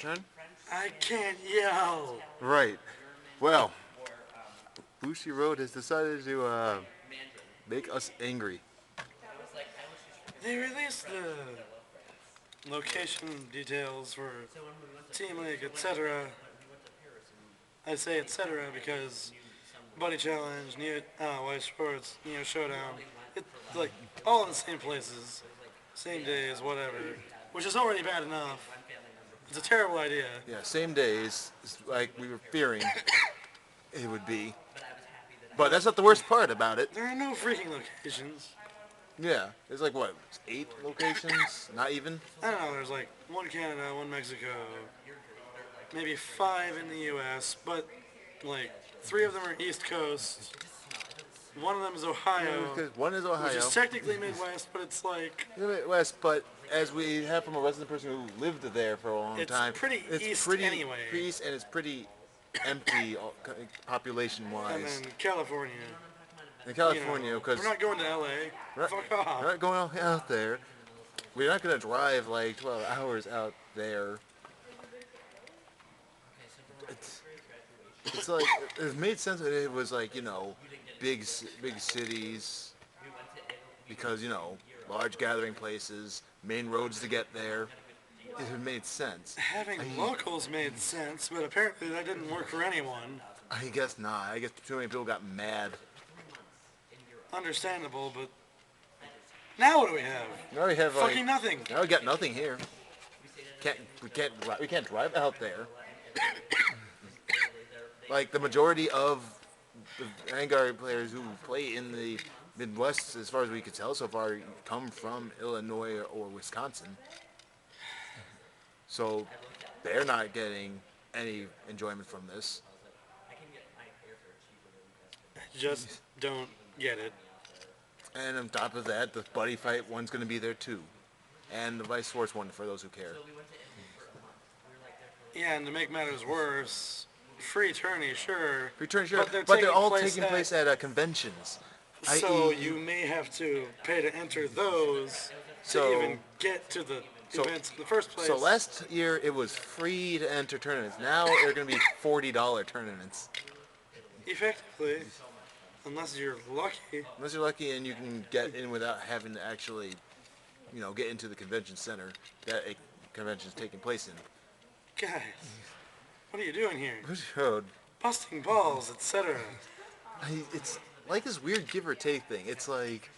Your turn? I can't yell. Right. Well, Bushi Road has decided to make us angry. They released the location details for Team League, etc. I say etc. because Buddy Challenge, Neo, White Sports, Neo Showdown, it's like all in the same places, same days, whatever, which is already bad enough. It's a terrible idea. Yeah, same days, like we were fearing it would be. But that's not the worst part about it. There are no freaking locations. Yeah, there's like what, 8 locations? Not even? I don't know, there's like one Canada, one Mexico, maybe 5 in the US, but like 3 of them are East Coast. One of them is Ohio, Because one is Ohio. which is technically Midwest, but it's like Midwest, but as we have from a resident person who lived there for a long it's time, pretty east pretty anyway. east and it's pretty empty population-wise. And then California. In California, because we're not going to LA. Fuck off. we're not going out there. We're not going to drive like 12 hours out there. It's like it made sense that it was like big cities because large gathering places, main roads to get there. It made sense. Having locals made sense, but apparently that didn't work for anyone. I guess not. I guess too many people got mad. Understandable, but now what do we have? Now we have fucking nothing. Now we got nothing here. We can't drive out there. Like the majority of the Vanguard players who play in the Midwest, as far as we could tell so far, come from Illinois or Wisconsin. So they're not getting any enjoyment from this. Just don't get it. And on top of that, the Buddyfight one's going to be there too. And the Vice Sports one for those who care. Yeah, and to make matters worse, free tourney, sure. Free tourney, sure. But they're all taking place at conventions. So you may have to pay to enter those to even get to the events in the first place. So last year it was free to enter tournaments. Now they're going to be $40 tournaments. Effectively. Unless you're lucky. Unless you're lucky and you can get in without having to actually, get into the convention center that a convention is taking place in. Guys, what are you doing here? Road. Busting balls, etc. It's like this weird give or take thing. It's like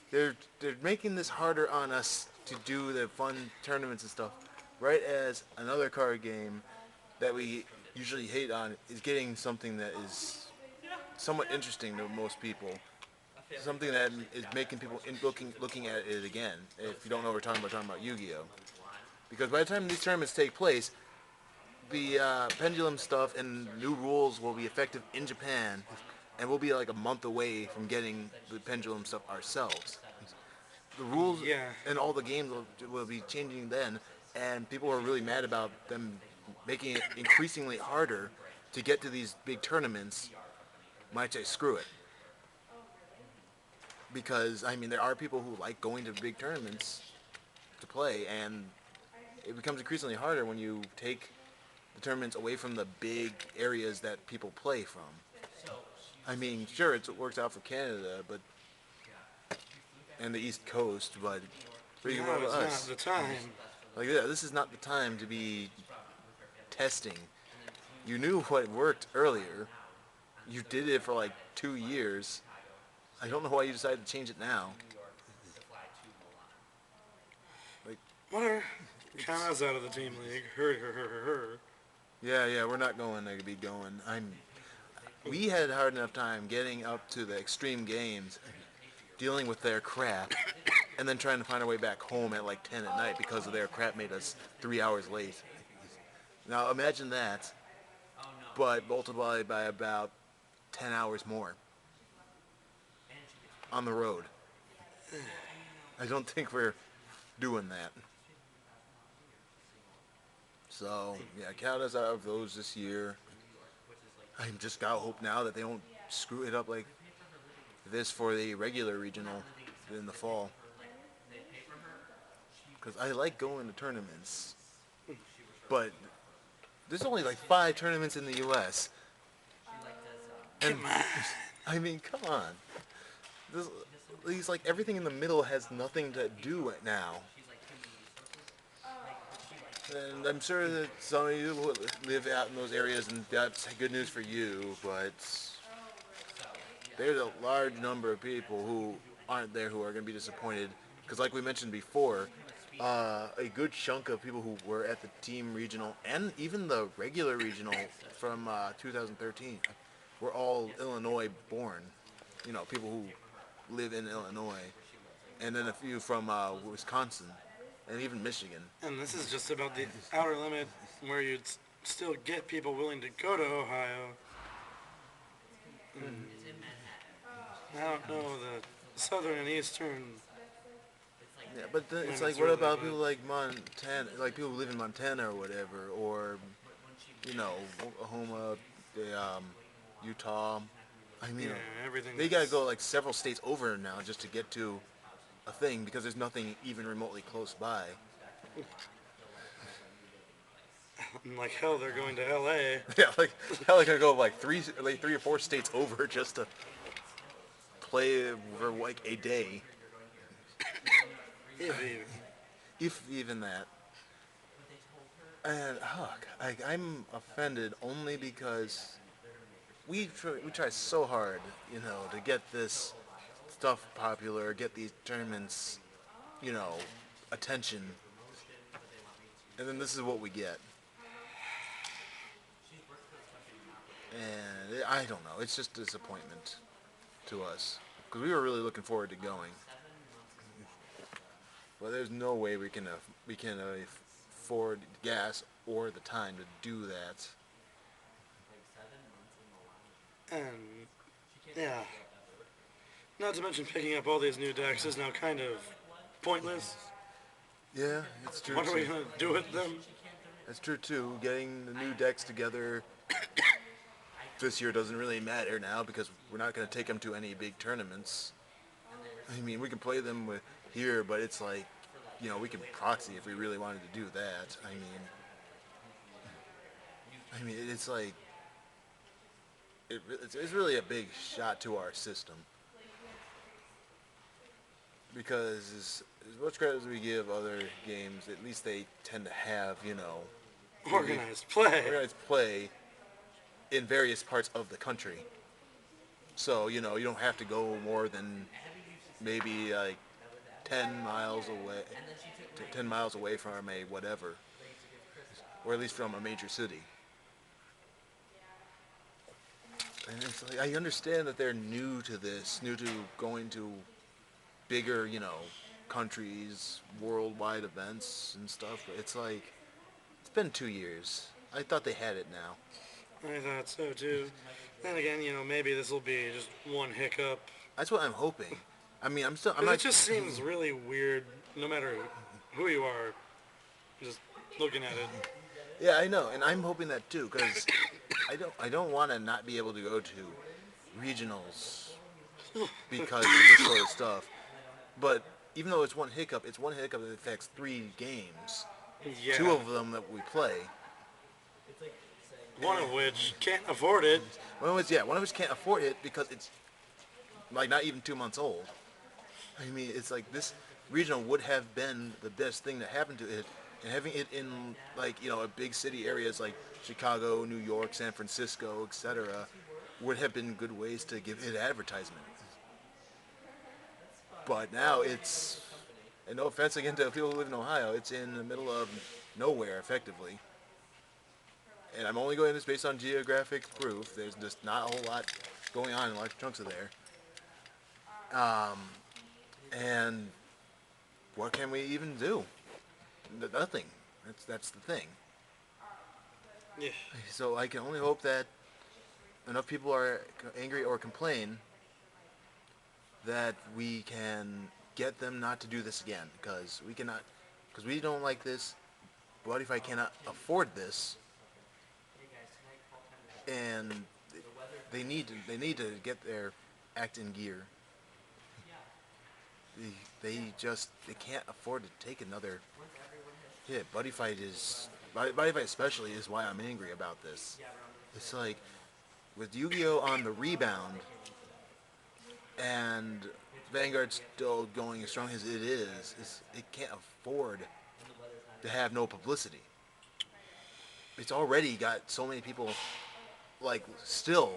they're making this harder on us to do the fun tournaments and stuff, right as another card game that we usually hate on is getting something that is somewhat interesting to most people. Something that is making people looking at it again. If you don't know what we're talking about Yu-Gi-Oh! Because by the time these tournaments take place, the pendulum stuff and new rules will be effective in Japan, and we'll be like a month away from getting the pendulum stuff ourselves. The rules and all the games will be changing then, and people are really mad about them making it increasingly harder to get to these big tournaments. Might say screw it. Because, there are people who like going to big tournaments to play, and it becomes increasingly harder when you take the tournaments away from the big areas that people play from. Sure, it works out for Canada, and the East Coast, but it's not the time. This is not the time to be testing. You knew what worked earlier. You did it for like 2 years. I don't know why you decided to change it now. Whatever. Canada's out of the team league. Her. Yeah, we're not going to be going. We had a hard enough time getting up to the extreme games, dealing with their crap, and then trying to find our way back home at like 10 at night because of their crap made us 3 hours late. Now imagine that, but multiplied by about 10 hours more on the road. I don't think we're doing that. So, yeah, Canada's out of those this year. I just gotta hope now that they don't screw it up like this for the regular regional in the fall. Because I like going to tournaments. but there's only like 5 tournaments in the U.S. And Come on. I mean, come on. This, these like everything in the middle has nothing to do now. And I'm sure that some of you live out in those areas, and that's good news for you. But there's a large number of people who aren't there who are going to be disappointed. Because, like we mentioned before, a good chunk of people who were at the team regional and even the regular regional from 2013 were all Illinois born. You know, people who live in Illinois, and then a few from Wisconsin and even Michigan. And this is just about the outer limit where you'd still get people willing to go to Ohio. I don't know the southern and eastern. Yeah, but then it's Limits like, what really, about but- people like Montana, like people who live in Montana or whatever, or you know, Oklahoma, Utah. I mean, Yeah, everything. they gotta go like several states over now just to get to a thing because there's nothing even remotely close by. Like hell, they're going to L.A. Yeah, like hell, they gotta go like three or four states over just to play for like a day, if even that. And I'm offended only because we try so hard, you know, to get this stuff popular, get these tournaments, you know, attention, and then this is what we get. And I don't know, it's just a disappointment to us because we were really looking forward to going. Well, there's no way we can afford gas or the time to do that. And yeah, not to mention picking up all these new decks is now kind of pointless. Yeah, it's true. What are we too. gonna do with them? That's true too. Getting the new decks together this year doesn't really matter now because we're not going to take them to any big tournaments. I mean, we can play them with here, but it's like, you know, we can proxy if we really wanted to do that. I mean, it's like it's really a big shot to our system because as much credit as we give other games, at least they tend to have, you know, Organized play. organized play in various parts of the country. So, you know, you don't have to go more than maybe like 10 miles away, 10 miles away from a whatever, or at least from a major city. And it's like, I understand that they're new to this, new to going to bigger, you know, countries, worldwide events and stuff, but it's like, it's been 2 years. I thought they had it now. I thought so too. Then again, you know, maybe this will be just one hiccup. That's what I'm hoping. I mean, I'm 'Cause not. it just seems really weird, no matter who you are, just looking at it. Yeah, I know, and I'm hoping that too, because I don't want to not be able to go to regionals because of this sort of stuff. But even though it's one hiccup that affects 3 games, Yeah. 2 of them that we play. One of which can't afford it. One of us can't afford it because it's like not even 2 months old. I mean, it's like this regional would have been the best thing that happened to it, and having it in like, you know, a big city areas like Chicago, New York, San Francisco, etc., would have been good ways to give it advertisement. But now it's, and no offense again to people who live in Ohio, it's in the middle of nowhere effectively. And I'm only going this based on geographic proof. There's just not a whole lot going on in large chunks of there. And what can we even do? Nothing. That's the thing. Yeah. So I can only hope that enough people are angry or complain that we can get them not to do this again, because we don't like this. Buddyfight cannot afford this, and they need to get their act in gear. They can't afford to take another hit. Buddyfight is Buddyfight especially is why I'm angry about this. It's like, with Yu-Gi-Oh! On the rebound, and Vanguard still going as strong as it is, it can't afford to have no publicity. It's already got so many people, like, still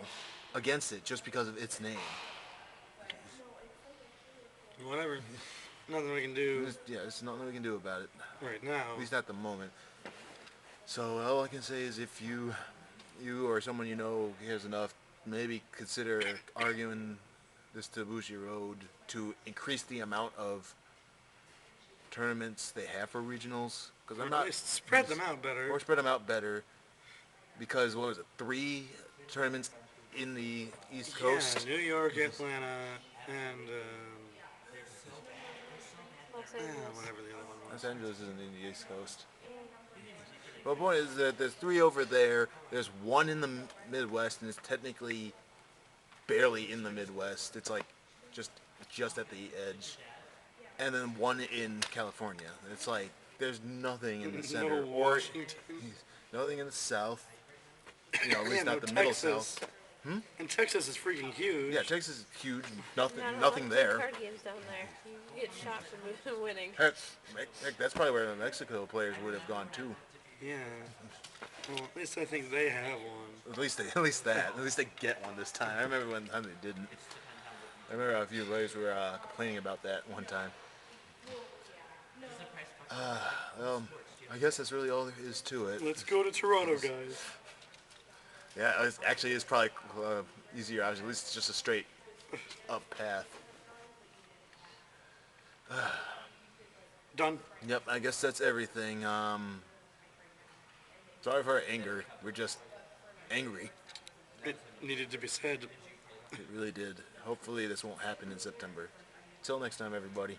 against it just because of its name. Whatever. Nothing we can do There's nothing we can do about it. right now. At least not at the moment. So all I can say is if you or someone you know cares enough, maybe consider arguing this to Bushi Road to increase the amount of tournaments they have for regionals. Because I'm Or not at least spread them out better. or spread them out better. Because what was it? 3 tournaments in the East Coast. Yeah, New York, Atlanta, and Los Angeles. whatever the other one was. Los Angeles isn't in the East Coast. But the point is that there's 3 over there. There's 1 in the Midwest, and it's technically barely in the Midwest. It's like just at the edge. And then 1 in California. It's like there's nothing in the center No Washington. nothing in the South. At least Yeah, not no the middle Texas. South. And Texas is freaking huge. Yeah, Texas is huge. No, Nothing there. Card games down there. You get shot for winning. Heck, that's probably where the Mexico players would have gone too. Yeah. Well, at least I think they have one. At least they get one this time. I remember one time they didn't. I remember a few players were complaining about that one time. Well, I guess that's really all there is to it. Let's go to Toronto, guys. Yeah, it's probably easier. At least it's just a straight up path. Done. Yep, I guess that's everything. Sorry for our anger. We're just angry. It needed to be said. It really did. Hopefully this won't happen in September. Till next time, everybody.